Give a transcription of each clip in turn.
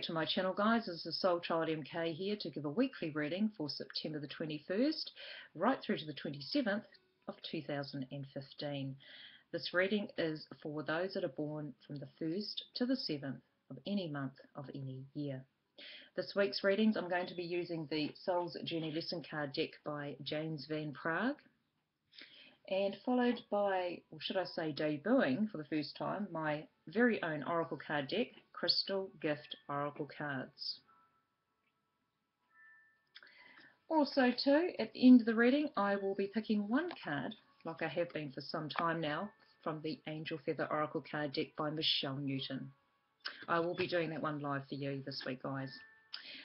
back to my channel, guys. This is SoulChild MK here to give a weekly reading for September the 21st right through to the 27th of 2015. This reading is for those that are born from the 1st to the 7th of any month of any year. This week's readings, I'm going to be using the Soul's Journey Lesson Card deck by James Van Praagh, and followed by, or should I say debuting for the first time, my very own Oracle card deck, Crystal Gift Oracle Cards. Also too, at the end of the reading, I will be picking one card, like I have been for some time now, from the Angel Feather Oracle card deck by Michelle Newton. I will be doing that one live for you this week, guys.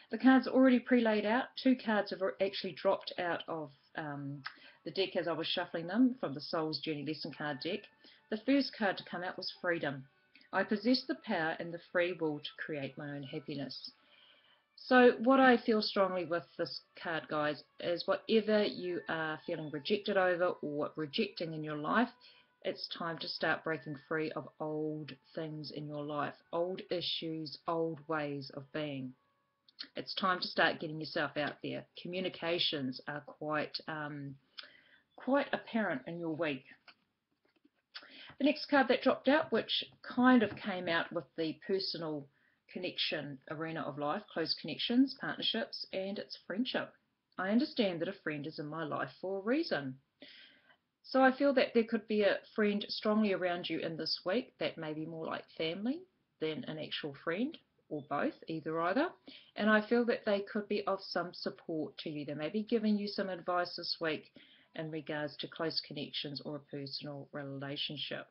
The cards are already pre-laid out. Two cards have actually dropped out of the deck as I was shuffling them from the Soul's Journey Lesson Card deck. The first card to come out was Freedom. I possess the power and the free will to create my own happiness. So what I feel strongly with this card, guys, is whatever you are feeling rejected over or rejecting in your life, it's time to start breaking free of old things in your life, old issues, old ways of being. It's time to start getting yourself out there. Communications are quite apparent in your week. The next card that dropped out, which kind of came out with the personal connection arena of life, close connections, partnerships, and it's friendship. I understand that a friend is in my life for a reason. So I feel that there could be a friend strongly around you in this week that may be more like family than an actual friend, or both, either. And I feel that they could be of some support to you. They may be giving you some advice this week in regards to close connections or a personal relationship.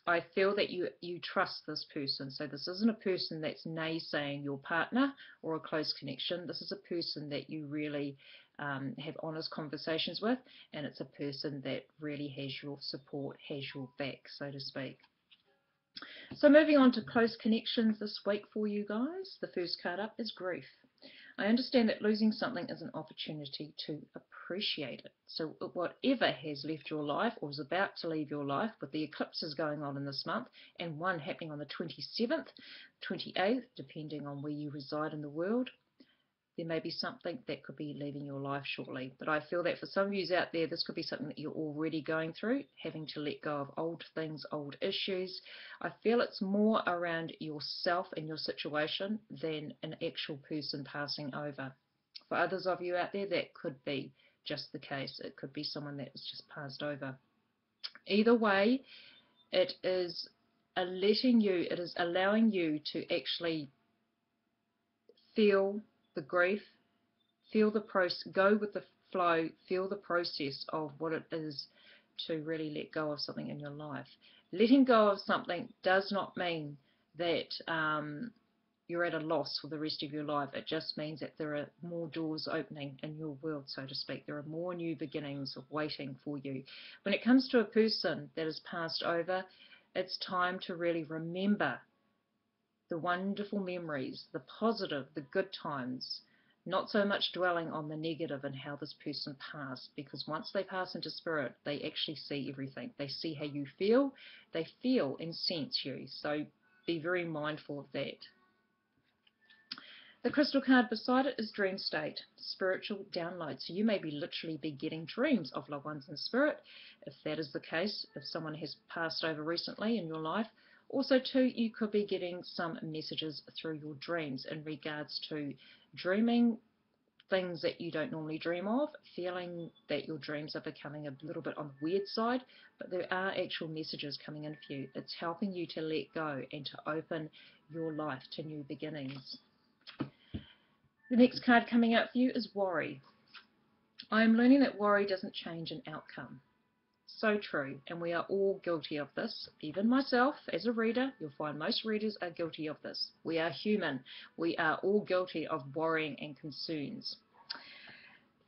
I feel that you trust this person. So this isn't a person that's naysaying your partner or a close connection. This is a person that you really have honest conversations with, and it's a person that really has your support, has your back, so to speak. So moving on to close connections this week for you guys, the first card up is Grief. I understand that losing something is an opportunity to appreciate it. So whatever has left your life or is about to leave your life, with the eclipses going on in this month and one happening on the 27th, 28th, depending on where you reside in the world, there may be something that could be leaving your life shortly. But I feel that for some of you out there, this could be something that you're already going through, having to let go of old things, old issues. I feel it's more around yourself and your situation than an actual person passing over. For others of you out there, that could be just the case. It could be someone that has just passed over. Either way, it is allowing you to actually feel the grief, feel the process, go with the flow, feel the process of what it is to really let go of something in your life. Letting go of something does not mean that you're at a loss for the rest of your life. It just means that there are more doors opening in your world, so to speak. There are more new beginnings waiting for you. When it comes to a person that has passed over, it's time to really remember the wonderful memories, the positive, the good times, not so much dwelling on the negative and how this person passed, because once they pass into spirit, they actually see everything. They see how you feel, they feel and sense you, so be very mindful of that. The crystal card beside it is Dream State, spiritual download. So you may literally be getting dreams of loved ones in spirit, if that is the case, if someone has passed over recently in your life. Also too, you could be getting some messages through your dreams in regards to dreaming things that you don't normally dream of, feeling that your dreams are becoming a little bit on the weird side, but there are actual messages coming in for you. It's helping you to let go and to open your life to new beginnings. The next card coming out for you is Worry. I am learning that worry doesn't change an outcome. So true, and we are all guilty of this. Even myself, as a reader, you'll find most readers are guilty of this. We are human. We are all guilty of worrying and concerns.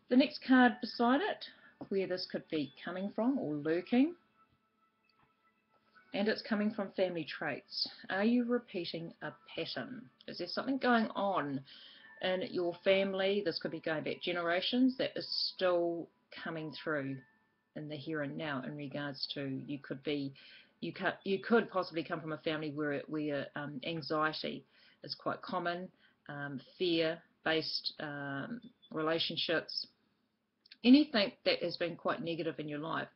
The next card beside it, where this could be coming from or lurking, and it's coming from family traits. Are you repeating a pattern? Is there something going on in your family? This could be going back generations that is still coming through in the here and now, in regards to you could possibly come from a family where anxiety is quite common, fear-based relationships, anything that has been quite negative in your life.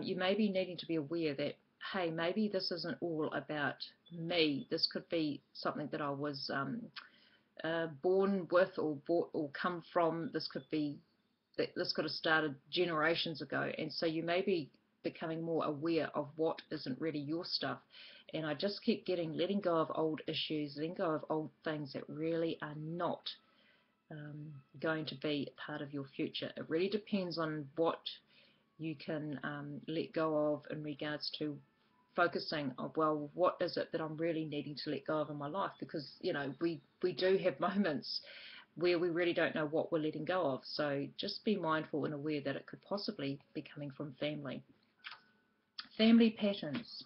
You may be needing to be aware that, hey, maybe this isn't all about me. This could be something that I was born with or come from. This could have started generations ago, and so you may be becoming more aware of what isn't really your stuff. And I just keep letting go of old issues, letting go of old things that really are not going to be part of your future. It really depends on what you can let go of in regards to focusing on, well, what is it that I'm really needing to let go of in my life? Because, you know, we do have moments where we really don't know what we're letting go of. So just be mindful and aware that it could possibly be coming from family. Family patterns.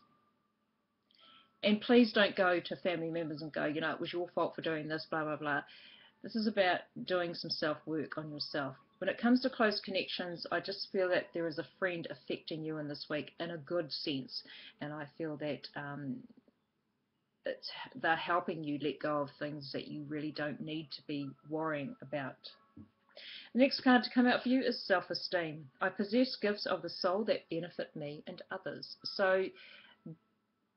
And please don't go to family members and go, you know, it was your fault for doing this, blah, blah, blah. This is about doing some self-work on yourself. When it comes to close connections, I just feel that there is a friend affecting you in this week in a good sense. And I feel that they're helping you let go of things that you really don't need to be worrying about. The next card to come out for you is self-esteem. I possess gifts of the soul that benefit me and others. So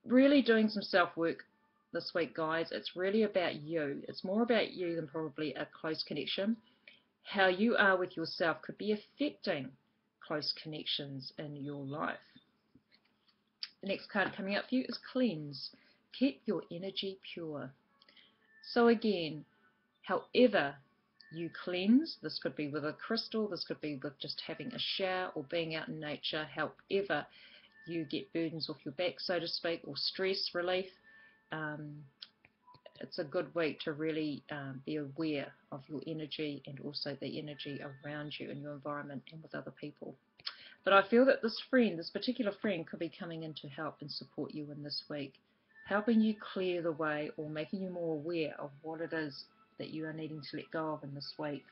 really doing some self-work this week, guys. It's really about you. It's more about you than probably a close connection. How you are with yourself could be affecting close connections in your life. The next card coming up for you is cleanse. Keep your energy pure. So again, however you cleanse, this could be with a crystal, this could be with just having a shower or being out in nature, however you get burdens off your back, so to speak, or stress relief, it's a good week to really be aware of your energy and also the energy around you in your environment and with other people. But I feel that this particular friend could be coming in to help and support you in this week, helping you clear the way or making you more aware of what it is that you are needing to let go of in this week.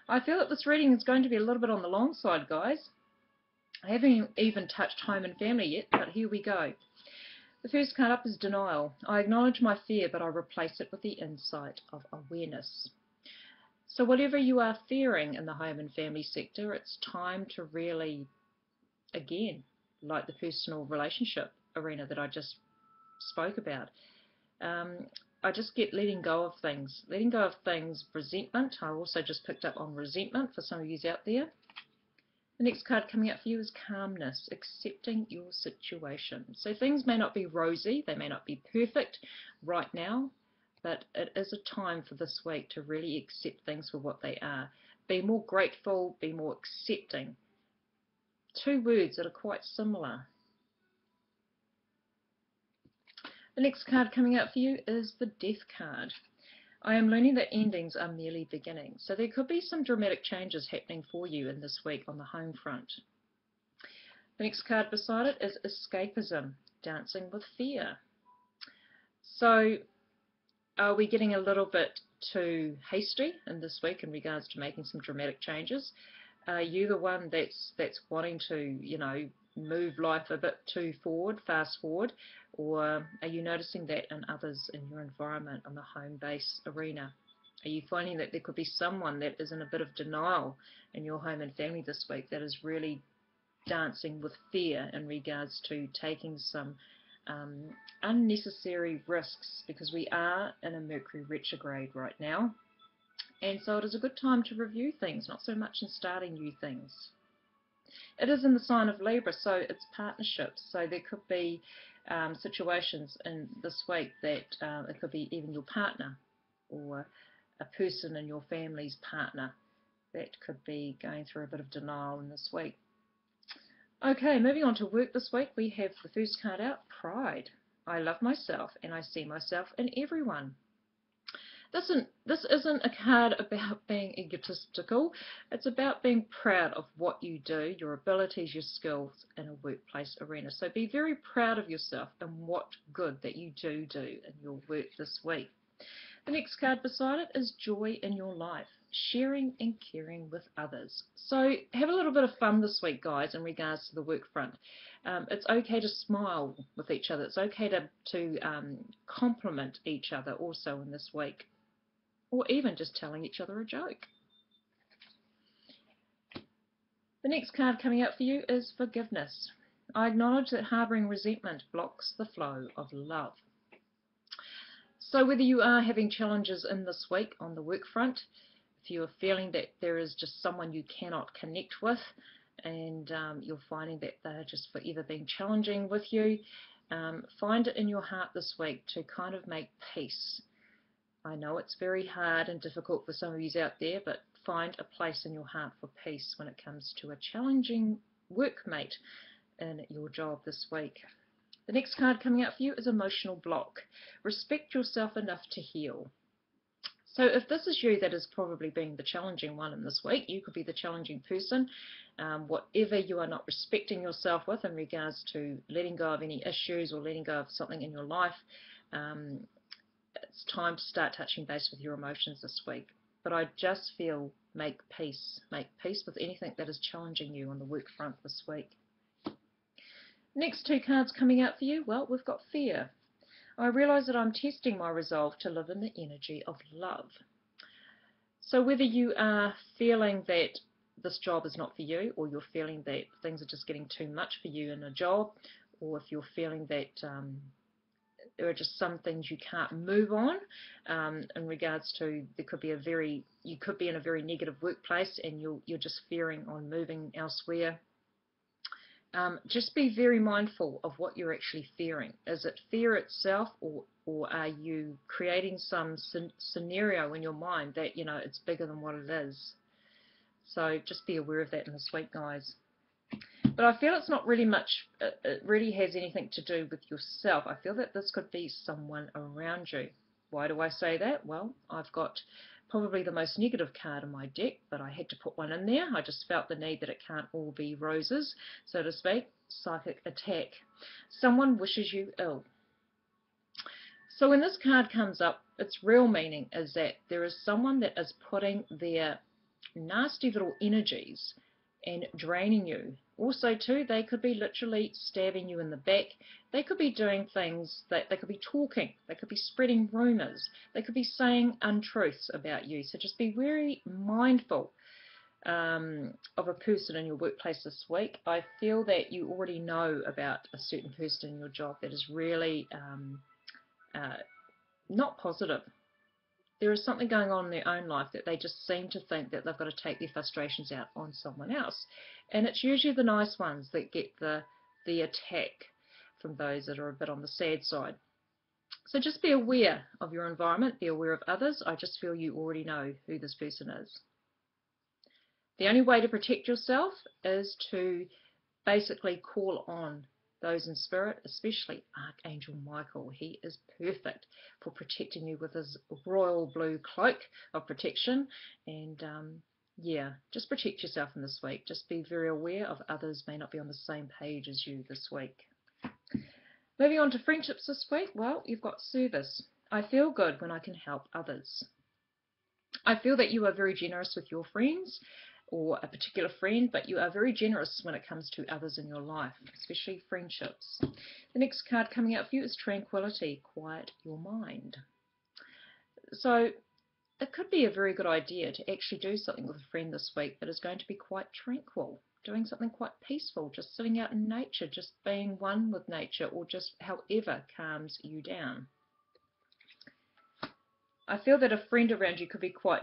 I feel that this reading is going to be a little bit on the long side, guys. I haven't even touched home and family yet, but here we go. The first card up is denial. I acknowledge my fear, but I replace it with the insight of awareness. So whatever you are fearing in the home and family sector, it's time to really, again, like the personal relationship arena that I just spoke about, I just get letting go of things. Letting go of things, resentment. I also just picked up on resentment for some of you out there. The next card coming up for you is calmness, accepting your situation. So things may not be rosy, they may not be perfect right now, but it is a time for this week to really accept things for what they are. Be more grateful, be more accepting. Two words that are quite similar. The next card coming out for you is the Death card. I am learning that endings are merely beginnings. So there could be some dramatic changes happening for you in this week on the home front. The next card beside it is escapism, dancing with fear. So are we getting a little bit too hasty in this week in regards to making some dramatic changes? Are you the one that's wanting to, you know, move life a bit too fast forward, or are you noticing that in others in your environment on the home base arena? Are you finding that there could be someone that is in a bit of denial in your home and family this week that is really dancing with fear in regards to taking some unnecessary risks, because we are in a Mercury retrograde right now, and so it is a good time to review things, not so much in starting new things. It is in the sign of Libra, so it's partnerships. So there could be situations in this week that it could be even your partner or a person in your family's partner that could be going through a bit of denial in this week. Okay, moving on to work this week, we have the first card out, Pride. I love myself and I see myself in everyone. This isn't a card about being egotistical. It's about being proud of what you do, your abilities, your skills in a workplace arena. So be very proud of yourself and what good that you do in your work this week. The next card beside it is joy in your life, sharing and caring with others. So have a little bit of fun this week, guys, in regards to the work front. It's okay to smile with each other. It's okay to compliment each other also in this week, or even just telling each other a joke. The next card coming up for you is forgiveness. I acknowledge that harboring resentment blocks the flow of love. So whether you are having challenges in this week on the work front, if you are feeling that there is just someone you cannot connect with, and you're finding that they're just forever being challenging with you, find it in your heart this week to kind of make peace. I know it's very hard and difficult for some of you out there, but find a place in your heart for peace when it comes to a challenging workmate in your job this week. The next card coming out for you is emotional block. Respect yourself enough to heal. So if this is you that is probably being the challenging one in this week, you could be the challenging person. Whatever you are not respecting yourself with in regards to letting go of any issues or letting go of something in your life, it's time to start touching base with your emotions this week. But I just feel make peace with anything that is challenging you on the work front this week. Next two cards coming out for you, well, we've got fear. I realise that I'm testing my resolve to live in the energy of love. So whether you are feeling that this job is not for you, or you're feeling that things are just getting too much for you in a job, or if you're feeling that there are just some things you can't move on, in regards to you could be in a very negative workplace and you're just fearing on moving elsewhere. Just be very mindful of what you're actually fearing. Is it fear itself, or are you creating some scenario in your mind that it's bigger than what it is? So just be aware of that in this week, guys. But I feel it's not really much, it really has anything to do with yourself. I feel that this could be someone around you. Why do I say that? Well, I've got probably the most negative card in my deck, but I had to put one in there. I just felt the need that it can't all be roses, so to speak. Psychic attack. Someone wishes you ill. So when this card comes up, its real meaning is that there is someone that is putting their nasty little energies and draining you. Also too, they could be literally stabbing you in the back. They could be doing things that they could be talking, they could be spreading rumours, they could be saying untruths about you. So just be very mindful of a person in your workplace this week. I feel that you already know about a certain person in your job that is really not positive. There is something going on in their own life that they just seem to think that they've got to take their frustrations out on someone else. And it's usually the nice ones that get the attack from those that are a bit on the sad side. So just be aware of your environment, be aware of others. I just feel you already know who this person is. The only way to protect yourself is to basically call on those in spirit, especially Archangel Michael. He is perfect for protecting you with his royal blue cloak of protection. And yeah, just protect yourself in this week. Just be very aware of others may not be on the same page as you this week. Moving on to friendships this week, well, you've got service. I feel good when I can help others. I feel that you are very generous with your friends, or a particular friend, but you are very generous when it comes to others in your life, especially friendships. The next card coming out for you is tranquility. Quiet your mind. So it could be a very good idea to actually do something with a friend this week that is going to be quite tranquil, doing something quite peaceful, just sitting out in nature, just being one with nature, or just however calms you down. I feel that a friend around you could be quite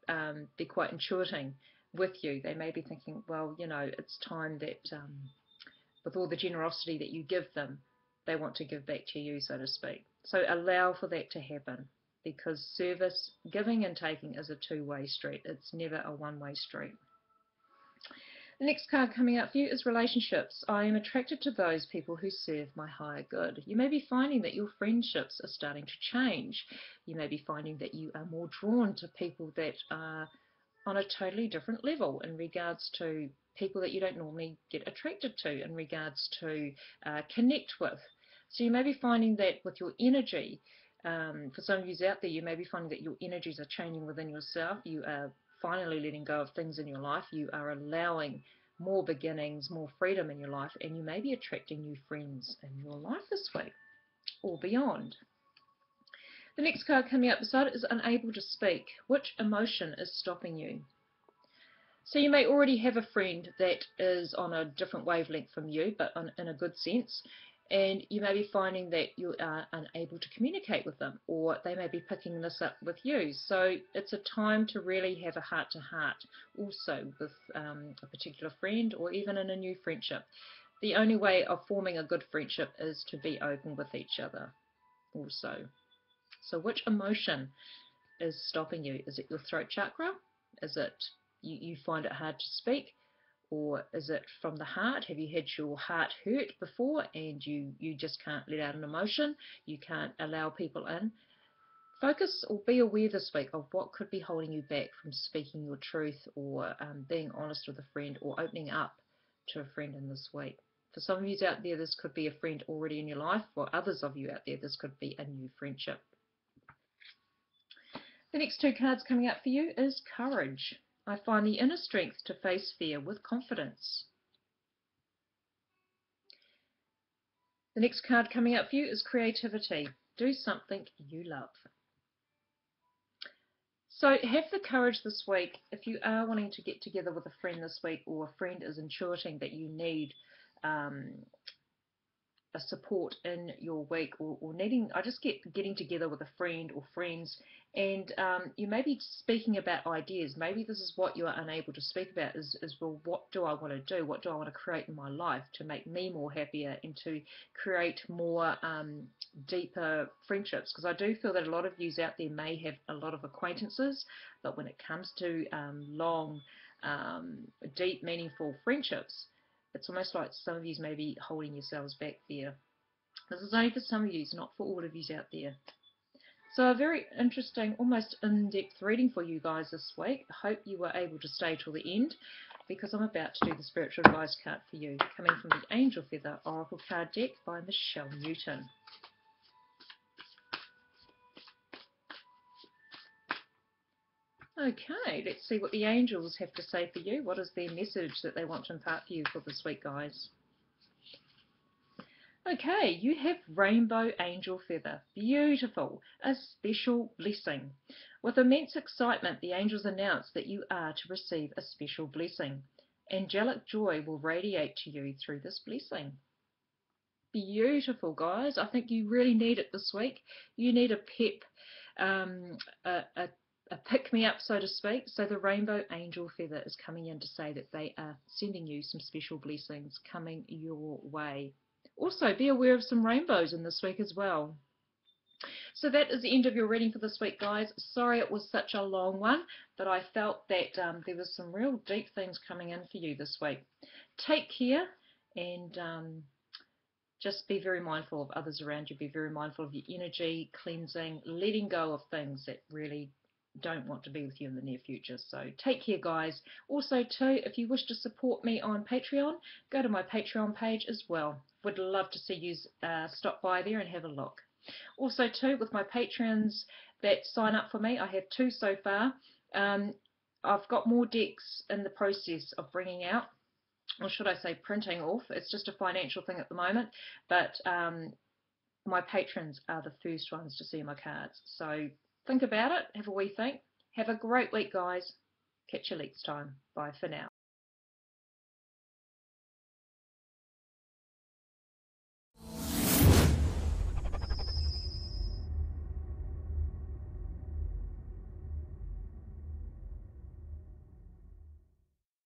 intuiting with you. They may be thinking, well, it's time that with all the generosity that you give them, they want to give back to you, so to speak. So allow for that to happen, because service, giving and taking, is a two-way street. It's never a one-way street. The next card coming out for you is relationships. I am attracted to those people who serve my higher good. You may be finding that your friendships are starting to change. You may be finding that you are more drawn to people that are on a totally different level in regards to people that you don't normally get attracted to, in regards to connect with. So you may be finding that with your energy, For some of you out there, you may be finding that your energies are changing within yourself. You are finally letting go of things in your life. You are allowing more beginnings, more freedom in your life, and you may be attracting new friends in your life this week or beyond. The next card coming up beside it is unable to speak. Which emotion is stopping you? So you may already have a friend that is on a different wavelength from you, but in a good sense, and you may be finding that you are unable to communicate with them, or they may be picking this up with you. So it's a time to really have a heart-to-heart also with a particular friend, or even in a new friendship. The only way of forming a good friendship is to be open with each other also. So which emotion is stopping you? Is it your throat chakra? Is it you find it hard to speak? Or is it from the heart? Have you had your heart hurt before and you just can't let out an emotion? You can't allow people in? Focus or be aware this week of what could be holding you back from speaking your truth, or being honest with a friend, or opening up to a friend in this week. For some of you out there, this could be a friend already in your life. For others of you out there, this could be a new friendship. The next two cards coming up for you is courage. I find the inner strength to face fear with confidence. The next card coming up for you is creativity. Do something you love. So have the courage this week. If you are wanting to get together with a friend this week, or a friend is intuiting that you need a support in your week, or needing, I just getting together with a friend or friends, and you may be speaking about ideas. Maybe this is what you are unable to speak about is well, what do I want to do? What do I want to create in my life to make me more happier and to create more deeper friendships? Because I do feel that a lot of you out there may have a lot of acquaintances, but when it comes to long, deep, meaningful friendships, it's almost like some of you may be holding yourselves back there. This is only for some of you, not for all of you out there. So a very interesting, almost in-depth reading for you guys this week. I hope you were able to stay till the end, because I'm about to do the spiritual advice card for you, coming from the Angel Feather Oracle card deck by Michelle Newton. Okay, let's see what the angels have to say for you. What is their message that they want to impart for you for this week, guys? Okay, you have Rainbow Angel Feather. Beautiful. A special blessing. With immense excitement, the angels announce that you are to receive a special blessing. Angelic joy will radiate to you through this blessing. Beautiful, guys. I think you really need it this week. You need a pep, a pick-me-up, so to speak. So the Rainbow Angel Feather is coming in to say that they are sending you some special blessings coming your way. Also, be aware of some rainbows in this week as well. So that is the end of your reading for this week, guys. Sorry it was such a long one, but I felt that there was some real deep things coming in for you this week. Take care, and just be very mindful of others around you. Be very mindful of your energy, cleansing, letting go of things that really don't want to be with you in the near future. So take care, guys. Also, too, if you wish to support me on Patreon, go to my Patreon page as well. Would love to see you stop by there and have a look. Also, too, with my patrons that sign up for me, I have 2 so far. I've got more decks in the process of bringing out, or should I say printing off. It's just a financial thing at the moment, but my patrons are the first ones to see my cards. So think about it, have a wee think. Have a great week, guys. Catch you next time. Bye for now.